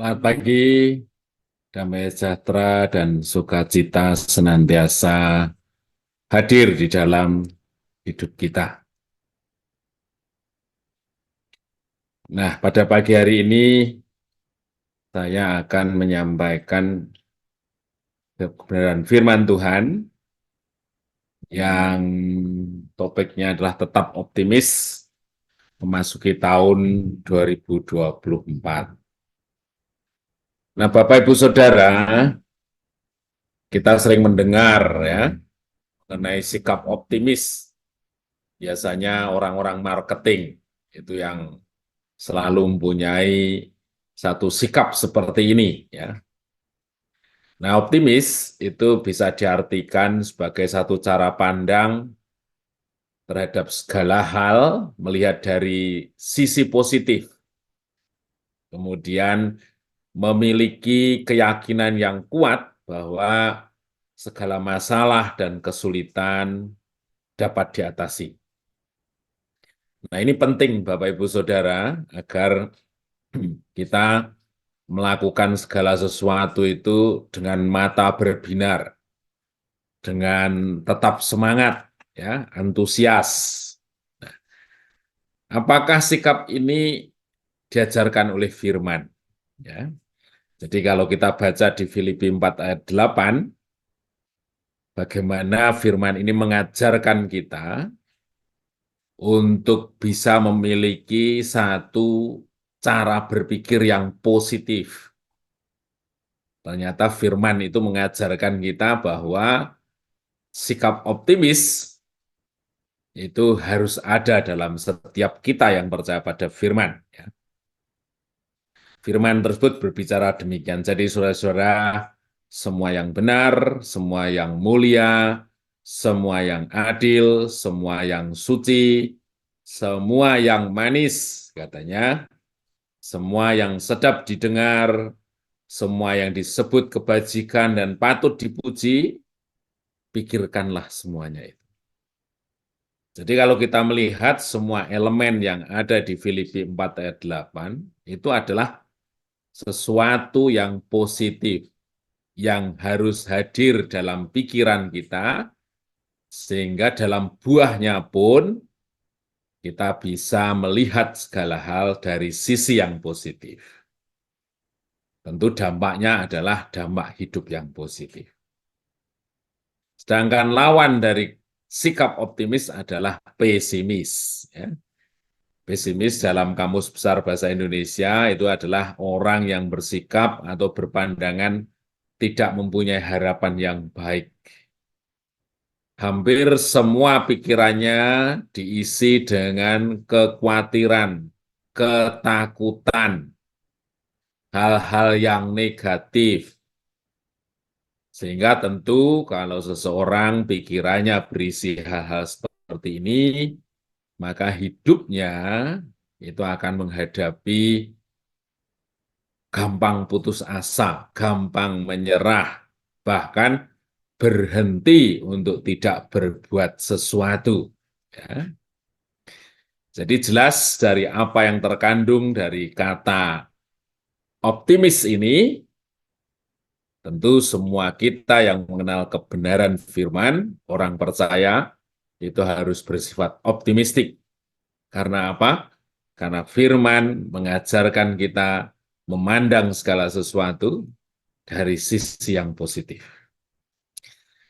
Selamat pagi, damai sejahtera dan sukacita senantiasa hadir di dalam hidup kita. Nah, pada pagi hari ini saya akan menyampaikan kebenaran firman Tuhan yang topiknya adalah tetap optimis memasuki tahun 2024. Nah, Bapak Ibu Saudara, kita sering mendengar ya mengenai sikap optimis. Biasanya orang-orang marketing itu yang selalu mempunyai satu sikap seperti ini ya. Nah, optimis itu bisa diartikan sebagai satu cara pandang terhadap segala hal, melihat dari sisi positif, kemudian memiliki keyakinan yang kuat bahwa segala masalah dan kesulitan dapat diatasi. Nah, ini penting Bapak Ibu Saudara agar kita melakukan segala sesuatu itu dengan mata berbinar, dengan tetap semangat, ya, antusias. Nah, apakah sikap ini diajarkan oleh firman? Ya. Jadi kalau kita baca di Filipi 4 ayat 8, bagaimana firman ini mengajarkan kita untuk bisa memiliki satu cara berpikir yang positif. Ternyata firman itu mengajarkan kita bahwa sikap optimis itu harus ada dalam setiap kita yang percaya pada firman. Ya. Firman tersebut berbicara demikian. Jadi saudara-saudara, semua yang benar, semua yang mulia, semua yang adil, semua yang suci, semua yang manis, katanya, semua yang sedap didengar, semua yang disebut kebajikan dan patut dipuji, pikirkanlah semuanya itu. Jadi kalau kita melihat semua elemen yang ada di Filipi 4 ayat 8, itu adalah sesuatu yang positif, yang harus hadir dalam pikiran kita, sehingga dalam buahnya pun kita bisa melihat segala hal dari sisi yang positif. Tentu dampaknya adalah dampak hidup yang positif. Sedangkan lawan dari sikap optimis adalah pesimis. Ya. Pesimis dalam Kamus Besar Bahasa Indonesia itu adalah orang yang bersikap atau berpandangan tidak mempunyai harapan yang baik. Hampir semua pikirannya diisi dengan kekhawatiran, ketakutan, hal-hal yang negatif. Sehingga tentu kalau seseorang pikirannya berisi hal-hal seperti ini, maka hidupnya itu akan menghadapi gampang putus asa, gampang menyerah, bahkan berhenti untuk tidak berbuat sesuatu. Ya. Jadi jelas dari apa yang terkandung dari kata optimis ini, tentu semua kita yang mengenal kebenaran firman, orang percaya, itu harus bersifat optimistik. Karena apa? Karena firman mengajarkan kita memandang segala sesuatu dari sisi yang positif.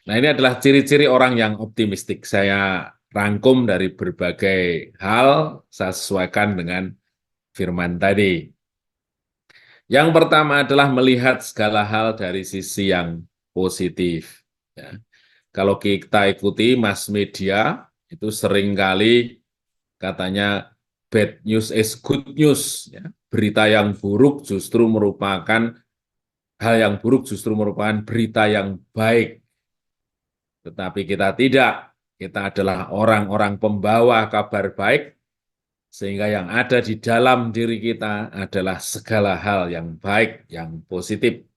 Nah, ini adalah ciri-ciri orang yang optimistik. Saya rangkum dari berbagai hal, saya sesuaikan dengan firman tadi. Yang pertama adalah melihat segala hal dari sisi yang positif. Ya. Kalau kita ikuti mass media, itu seringkali katanya bad news is good news. Ya. Berita yang buruk justru merupakan hal yang buruk justru merupakan berita yang baik. Tetapi kita tidak. Kita adalah orang-orang pembawa kabar baik, sehingga yang ada di dalam diri kita adalah segala hal yang baik, yang positif.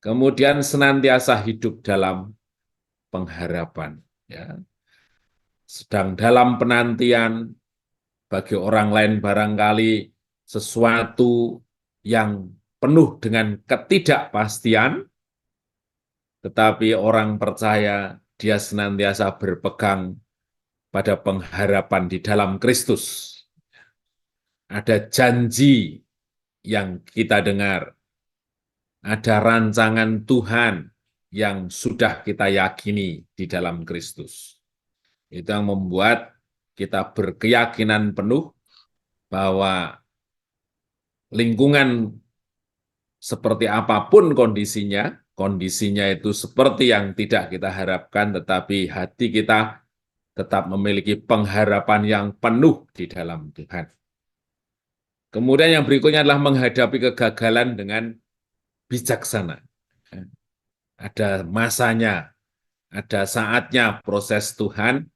Kemudian senantiasa hidup dalam pengharapan. Ya. Sedang dalam penantian, bagi orang lain barangkali sesuatu yang penuh dengan ketidakpastian, tetapi orang percaya dia senantiasa berpegang pada pengharapan di dalam Kristus. Ada janji yang kita dengar, ada rancangan Tuhan yang sudah kita yakini di dalam Kristus. Itu yang membuat kita berkeyakinan penuh bahwa lingkungan seperti apapun kondisinya itu seperti yang tidak kita harapkan, tetapi hati kita tetap memiliki pengharapan yang penuh di dalam Tuhan. Kemudian yang berikutnya adalah menghadapi kegagalan dengan bijaksana. Ada masanya, ada saatnya proses Tuhan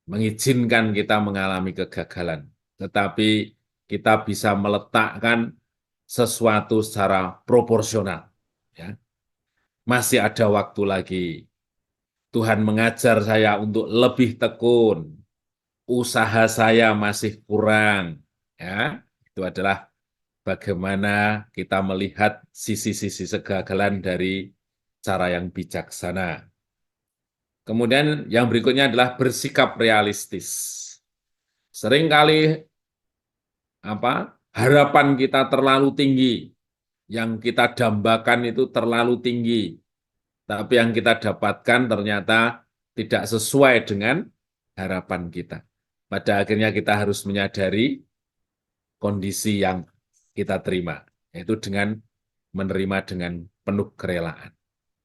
mengizinkan kita mengalami kegagalan. Tetapi kita bisa meletakkan sesuatu secara proporsional. Ya. Masih ada waktu lagi. Tuhan mengajar saya untuk lebih tekun. Usaha saya masih kurang. Ya, itu adalah bagaimana kita melihat sisi-sisi kegagalan dari cara yang bijaksana. Kemudian yang berikutnya adalah bersikap realistis. Seringkali harapan kita terlalu tinggi, yang kita dambakan itu terlalu tinggi, tapi yang kita dapatkan ternyata tidak sesuai dengan harapan kita. Pada akhirnya kita harus menyadari kondisi yang kita terima, yaitu dengan menerima dengan penuh kerelaan.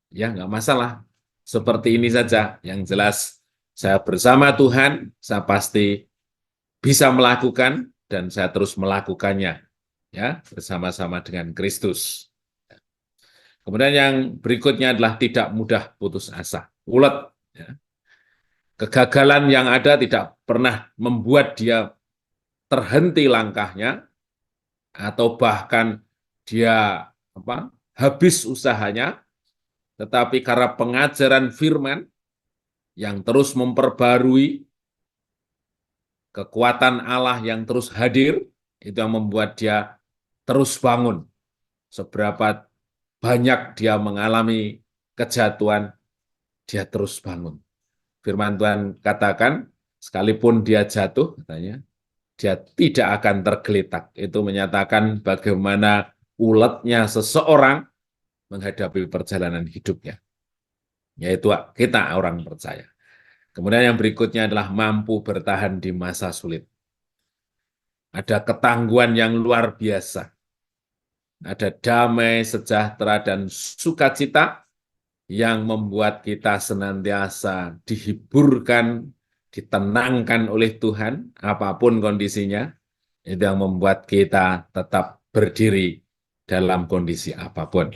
Ya, nggak masalah. Seperti ini saja, yang jelas saya bersama Tuhan, saya pasti bisa melakukan dan saya terus melakukannya, ya, bersama-sama dengan Kristus. Kemudian yang berikutnya adalah tidak mudah putus asa, ulet. Ya. Kegagalan yang ada tidak pernah membuat dia terhenti langkahnya atau bahkan dia habis usahanya, tetapi karena pengajaran firman yang terus memperbarui, kekuatan Allah yang terus hadir, itu yang membuat dia terus bangun. Seberapa banyak dia mengalami kejatuhan, dia terus bangun. Firman Tuhan katakan, sekalipun dia jatuh, katanya, dia tidak akan tergeletak. Itu menyatakan bagaimana uletnya seseorang menghadapi perjalanan hidupnya. Yaitu kita orang percaya. Kemudian yang berikutnya adalah mampu bertahan di masa sulit. Ada ketangguhan yang luar biasa. Ada damai, sejahtera, dan sukacita yang membuat kita senantiasa dihiburkan, ditenangkan oleh Tuhan, apapun kondisinya, itu yang membuat kita tetap berdiri dalam kondisi apapun.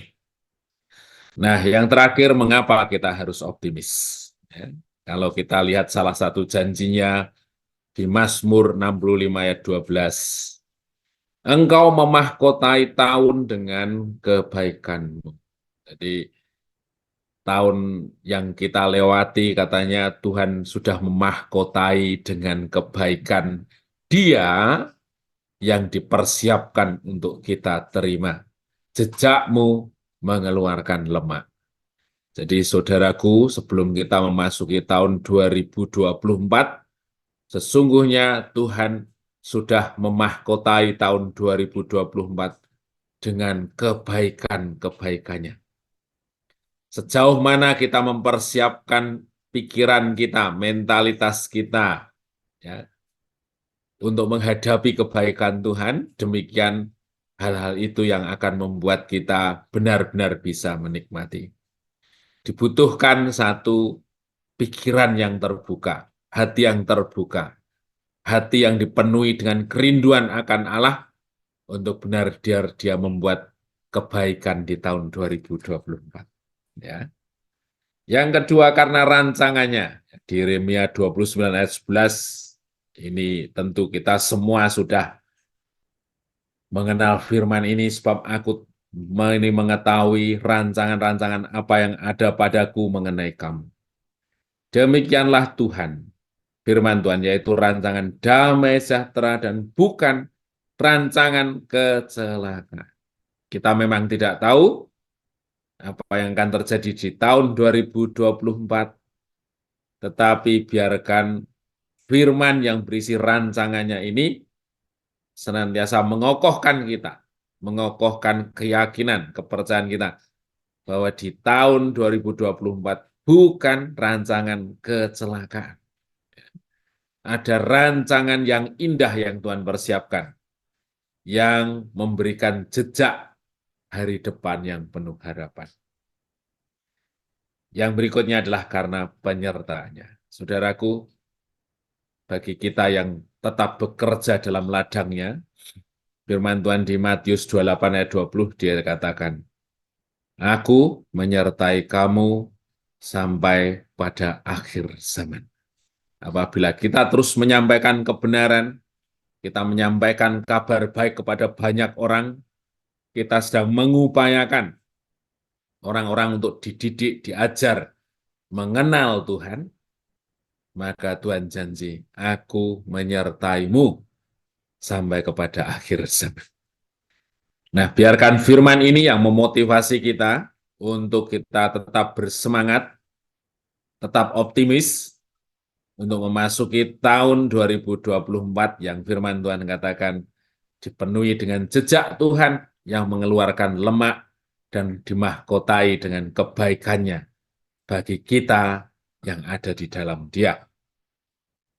Nah, yang terakhir, mengapa kita harus optimis? Ya, kalau kita lihat salah satu janjinya di Mazmur 65 ayat 12, engkau memahkotai tahun dengan kebaikanmu. Jadi, tahun yang kita lewati katanya Tuhan sudah memahkotai dengan kebaikan Dia yang dipersiapkan untuk kita terima. Jejakmu mengeluarkan lemak. Jadi saudaraku, sebelum kita memasuki tahun 2024, sesungguhnya Tuhan sudah memahkotai tahun 2024 dengan kebaikan-kebaikannya. Sejauh mana kita mempersiapkan pikiran kita, mentalitas kita, ya, untuk menghadapi kebaikan Tuhan, demikian hal-hal itu yang akan membuat kita benar-benar bisa menikmati. Dibutuhkan satu pikiran yang terbuka, hati yang terbuka, hati yang dipenuhi dengan kerinduan akan Allah untuk benar-benar dia membuat kebaikan di tahun 2024. Ya. Yang kedua karena rancangannya, di Yeremia 29 ayat 11, ini tentu kita semua sudah mengenal firman ini, sebab aku ini mengetahui rancangan-rancangan apa yang ada padaku mengenai kamu. Demikianlah Tuhan, firman Tuhan, yaitu rancangan damai sejahtera dan bukan rancangan kecelakaan. Kita memang tidak tahu apa yang akan terjadi di tahun 2024, tetapi biarkan firman yang berisi rancangannya ini senantiasa mengokohkan kita, mengokohkan keyakinan, kepercayaan kita bahwa di tahun 2024 bukan rancangan kecelakaan. Ada rancangan yang indah yang Tuhan persiapkan, yang memberikan jejak hari depan yang penuh harapan. Yang berikutnya adalah karena penyertaannya. Saudaraku, bagi kita yang tetap bekerja dalam ladangnya, firman Tuhan di Matius 28 ayat 20, dia katakan, Aku menyertai kamu sampai pada akhir zaman. Apabila kita terus menyampaikan kebenaran, kita menyampaikan kabar baik kepada banyak orang, kita sedang mengupayakan orang-orang untuk dididik, diajar, mengenal Tuhan, maka Tuhan janji, aku menyertaimu sampai kepada akhir zaman. Nah, biarkan firman ini yang memotivasi kita untuk kita tetap bersemangat, tetap optimis untuk memasuki tahun 2024 yang firman Tuhan katakan dipenuhi dengan jejak Tuhan yang mengeluarkan lemak dan dimahkotai dengan kebaikannya bagi kita yang ada di dalam Dia.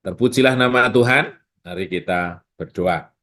Terpujilah nama Tuhan, mari kita berdoa.